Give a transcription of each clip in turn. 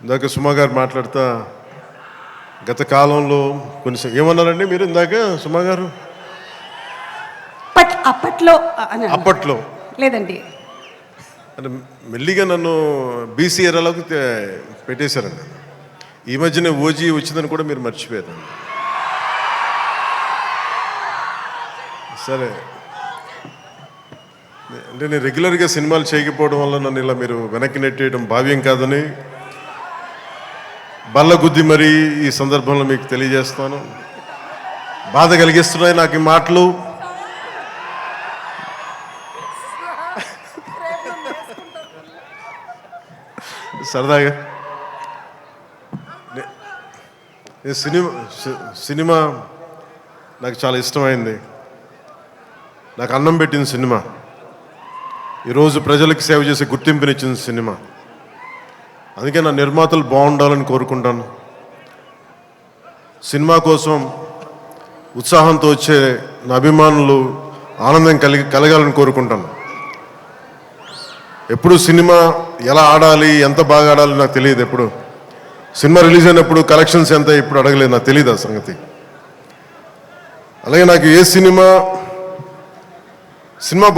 ఇందాక సుమా గారు మాట్లాడుతా గత కాలంలో కొన్ని ఏమన్నారండి మీరు ఇందాక సుమా గారు? అప్పట్లో లేదండి, అంటే మెల్లిగా నన్ను బీసీ ఎరాలకు పెట్టేశారండి. ఈ మధ్యనే ఓజీ వచ్చిందని కూడా మీరు మర్చిపోయారు. సరే, అంటే నేను రెగ్యులర్గా సినిమాలు చేయకపోవడం వల్ల నన్ను ఇలా మీరు వెనక్కి నెట్టేయడం భావ్యం కాదని బల్లగుద్ది మరీ ఈ సందర్భంలో మీకు తెలియజేస్తాను. బాధ కలిగిస్తున్నాయి నాకు ఈ మాటలు. సరదాగా సినిమా నాకు చాలా ఇష్టమైంది. నాకు అన్నం పెట్టిన సినిమా, ఈరోజు ప్రజలకు సేవ చేసే గుర్తింపునిచ్చిన సినిమా. అందుకే నా నిర్మాతలు బాగుండాలని కోరుకుంటాను. సినిమా కోసం ఉత్సాహంతో వచ్చే నా అభిమానులు ఆనందం కలగాలని కోరుకుంటాను. ఎప్పుడు సినిమా ఎలా ఆడాలి, ఎంత బాగా ఆడాలి నాకు తెలియదు. ఎప్పుడు సినిమా రిలీజ్ అయినప్పుడు కలెక్షన్స్ ఎంత ఇప్పుడు అడగలేదు, నాకు తెలియదు ఆ సంగతి. అలాగే నాకు ఏ సినిమా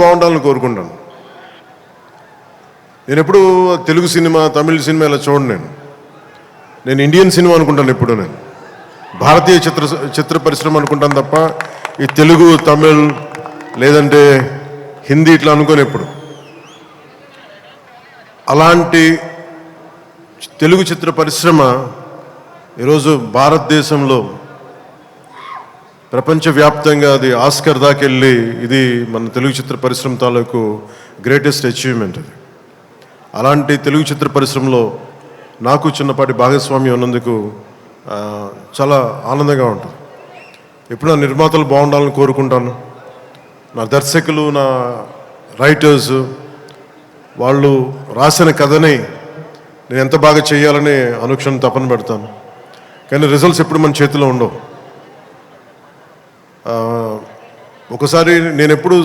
బాగుండాలని కోరుకుంటాను. నేను ఎప్పుడు తెలుగు సినిమా, తమిళ సినిమా ఇలా చూడండి. నేను ఇండియన్ సినిమా అనుకుంటాను. ఎప్పుడు నేను భారతీయ చిత్ర పరిశ్రమ అనుకుంటాను తప్ప ఈ తెలుగు, తమిళ్ లేదంటే హిందీ ఇట్లా అనుకోని. ఎప్పుడు అలాంటి తెలుగు చిత్ర పరిశ్రమ ఈరోజు భారతదేశంలో ప్రపంచవ్యాప్తంగా అది ఆస్కర్ దాకెళ్ళి ఇది మన తెలుగు చిత్ర పరిశ్రమ తాలూకు గ్రేటెస్ట్ అచీవ్మెంట్ అది. అలాంటి తెలుగు చిత్ర పరిశ్రమలో నాకు చిన్నపాటి భాగస్వామ్యం ఉన్నందుకు చాలా ఆనందంగా ఉంటుంది. ఎప్పుడు నా నిర్మాతలు బాగుండాలని కోరుకుంటాను. నా దర్శకులు, నా రైటర్స్ వాళ్ళు రాసిన కథని నేను ఎంత బాగా చేయాలని అనుక్షణం తపన పెడతాను. కానీ రిజల్ట్స్ ఎప్పుడు మన చేతిలో ఉండవు. ఒకసారి నేను ఎప్పుడు